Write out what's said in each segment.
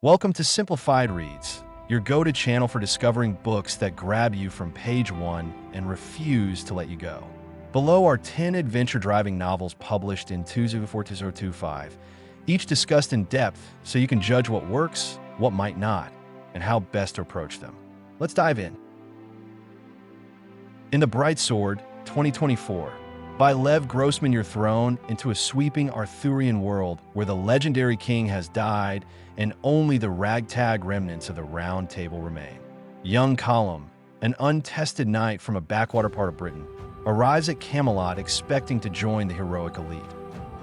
Welcome to Simplified Reads, your go-to channel for discovering books that grab you from page one and refuse to let you go. Below are 10 adventure-driving novels published in 2024-2025, each discussed in depth so you can judge what works, what might not, and how best to approach them. Let's dive in. In the Bright Sword, 2024, by Lev Grossman, you're thrown into a sweeping Arthurian world where the legendary king has died and only the ragtag remnants of the Round Table remain. Young Callum, an untested knight from a backwater part of Britain, arrives at Camelot expecting to join the heroic elite,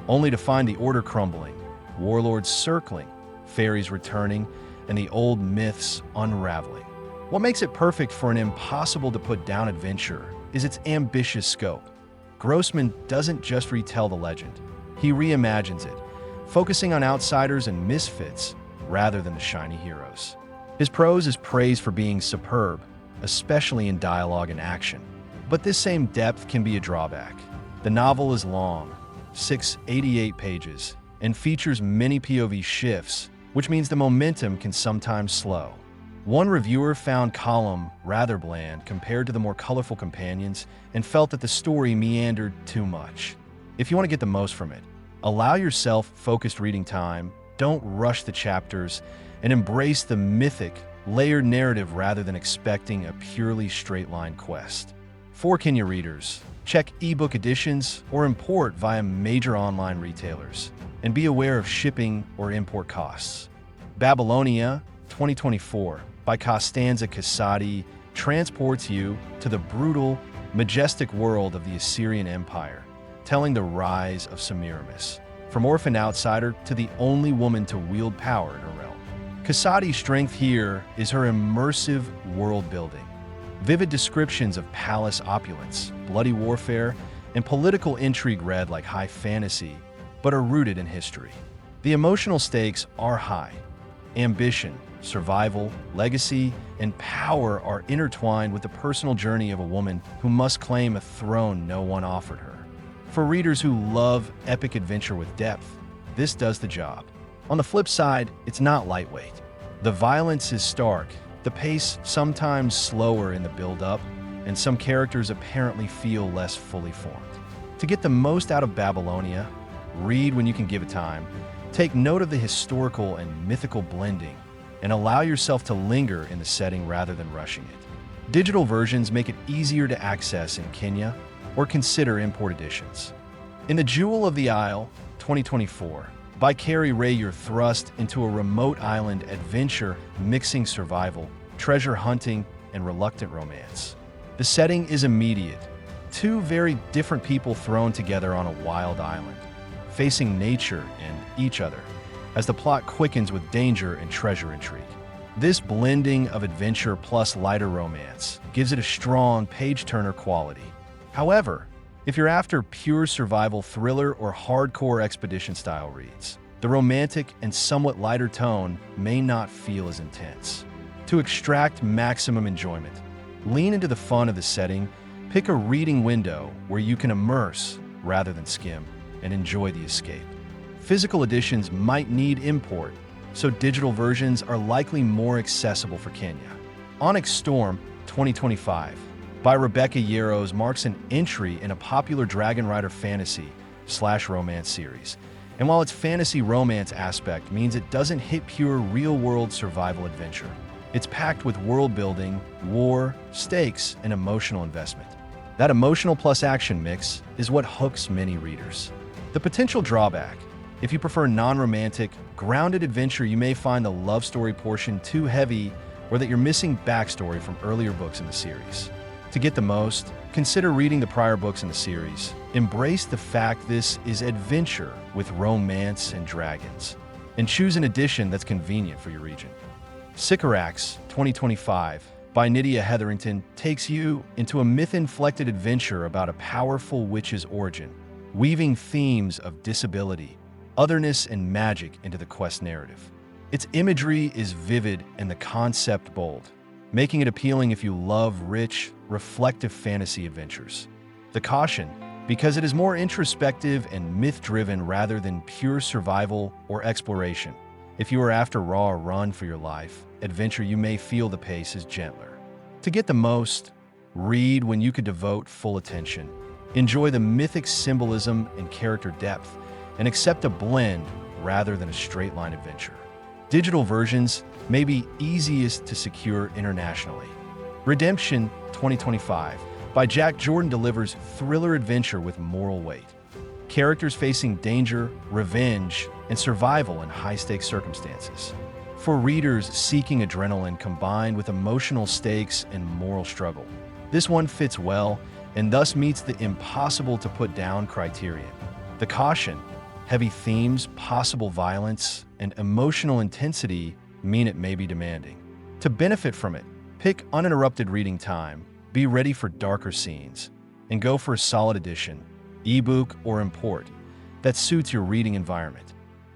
only to find the order crumbling, warlords circling, fairies returning, and the old myths unraveling. What makes it perfect for an impossible-to-put-down adventure is its ambitious scope. Grossman doesn't just retell the legend, he reimagines it, focusing on outsiders and misfits rather than the shiny heroes. His prose is praised for being superb, especially in dialogue and action. But this same depth can be a drawback. The novel is long, 688 pages, and features many POV shifts, which means the momentum can sometimes slow. One reviewer found Callum rather bland compared to the more colorful companions and felt that the story meandered too much. If you want to get the most from it, allow yourself focused reading time, don't rush the chapters, and embrace the mythic, layered narrative rather than expecting a purely straight-line quest. For Kenya readers, check ebook editions or import via major online retailers, and be aware of shipping or import costs. Babylonia, 2024, by Costanza Casati, transports you to the brutal, majestic world of the Assyrian Empire, telling the rise of Semiramis, from orphaned outsider to the only woman to wield power in her realm. Casati's strength here is her immersive world building. Vivid descriptions of palace opulence, bloody warfare, and political intrigue read like high fantasy, but are rooted in history. The emotional stakes are high. Ambition, survival, legacy, and power are intertwined with the personal journey of a woman who must claim a throne no one offered her. For readers who love epic adventure with depth, this does the job. On the flip side, it's not lightweight. The violence is stark, the pace sometimes slower in the build-up, and some characters apparently feel less fully formed. To get the most out of Babylonia, read when you can give it time, take note of the historical and mythical blending, and allow yourself to linger in the setting rather than rushing it. Digital versions make it easier to access in Kenya, or consider import editions. In The Jewel of the Isle, 2024, by Carrie Ray, you're thrust into a remote island adventure mixing survival, treasure hunting, and reluctant romance. The setting is immediate. Two very different people thrown together on a wild island, facing nature and each other, as the plot quickens with danger and treasure intrigue. This blending of adventure plus lighter romance gives it a strong page-turner quality. However, if you're after pure survival thriller or hardcore expedition-style reads, the romantic and somewhat lighter tone may not feel as intense. To extract maximum enjoyment, lean into the fun of the setting, pick a reading window where you can immerse rather than skim, and enjoy the escape. Physical editions might need import, so digital versions are likely more accessible for Kenya. Onyx Storm, 2025, by Rebecca Yarrows marks an entry in a popular Dragon Rider fantasy/romance series. And while its fantasy romance aspect means it doesn't hit pure real-world survival adventure, it's packed with world building, war, stakes, and emotional investment. That emotional plus action mix is what hooks many readers. The potential drawback: if you prefer non-romantic, grounded adventure, you may find the love story portion too heavy or that you're missing backstory from earlier books in the series. To get the most, consider reading the prior books in the series. Embrace the fact this is adventure with romance and dragons, and choose an edition that's convenient for your region. Sycorax, 2025, by Nydia Hetherington, takes you into a myth-inflected adventure about a powerful witch's origin, weaving themes of disability, otherness, and magic into the quest narrative. Its imagery is vivid and the concept bold, making it appealing if you love rich, reflective fantasy adventures. The caution: because it is more introspective and myth-driven rather than pure survival or exploration, If you are after raw or run for your life adventure, you may feel the pace is gentler. To get the most, read when you could devote full attention. Enjoy the mythic symbolism and character depth, and accept a blend rather than a straight-line adventure. Digital versions may be easiest to secure internationally. Redemption 2025 by Jack Jordan delivers thriller adventure with moral weight. Characters facing danger, revenge, and survival in high-stakes circumstances. For readers seeking adrenaline combined with emotional stakes and moral struggle, this one fits well and thus meets the impossible-to-put-down criterion. The caution, heavy themes, possible violence, and emotional intensity mean it may be demanding. To benefit from it, pick uninterrupted reading time, be ready for darker scenes, and go for a solid edition, ebook or import, that suits your reading environment.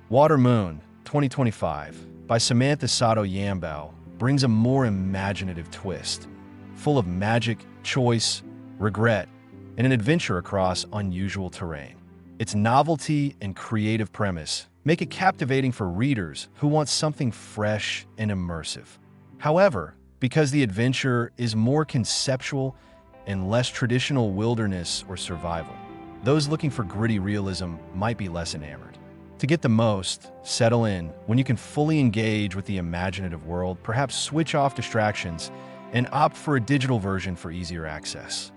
Water Moon 2025 by Samantha Sato Yambao brings a more imaginative twist, full of magic, choice, regret, and an adventure across unusual terrain. Its novelty and creative premise make it captivating for readers who want something fresh and immersive. However, because the adventure is more conceptual and less traditional wilderness or survival, those looking for gritty realism might be less enamored. To get the most, settle in when you can fully engage with the imaginative world, perhaps switch off distractions and opt for a digital version for easier access.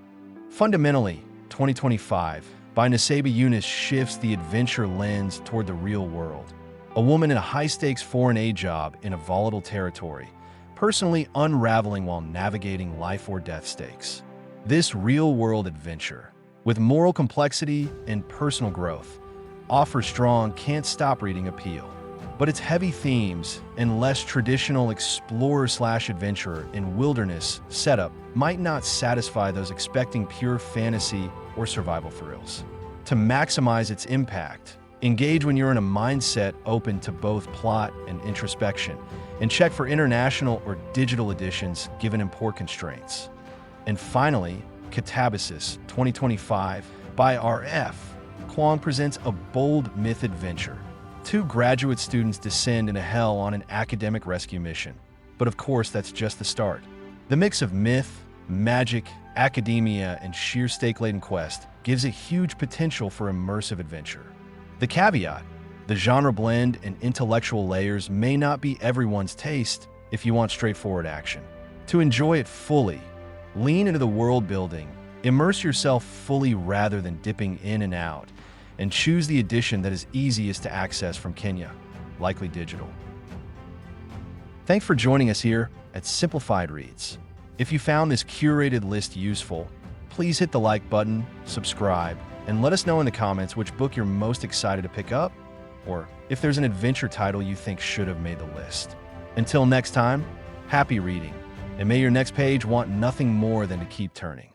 Fundamentally, 2025 by Naseba Yunus shifts the adventure lens toward the real world. A woman in a high-stakes foreign aid job in a volatile territory, personally unraveling while navigating life or death stakes. This real-world adventure, with moral complexity and personal growth, offers strong can't-stop-reading appeal. But its heavy themes and less traditional explorer/adventurer in wilderness setup might not satisfy those expecting pure fantasy or survival thrills. To maximize its impact, engage when you're in a mindset open to both plot and introspection, and check for international or digital editions given import constraints. And finally, Catabasis 2025 by R.F. Kwong presents a bold myth adventure. Two graduate students descend into hell on an academic rescue mission. But of course, that's just the start. The mix of myth, magic, academia, and sheer stake-laden quest gives a huge potential for immersive adventure. The caveat, the genre blend and intellectual layers may not be everyone's taste if you want straightforward action. To enjoy it fully, lean into the world building, immerse yourself fully rather than dipping in and out, and choose the edition that is easiest to access from Kenya, likely digital. Thanks for joining us here at Simplified Reads. If you found this curated list useful, please hit the like button, subscribe, and let us know in the comments which book you're most excited to pick up, or if there's an adventure title you think should have made the list. Until next time, happy reading, and may your next page want nothing more than to keep turning.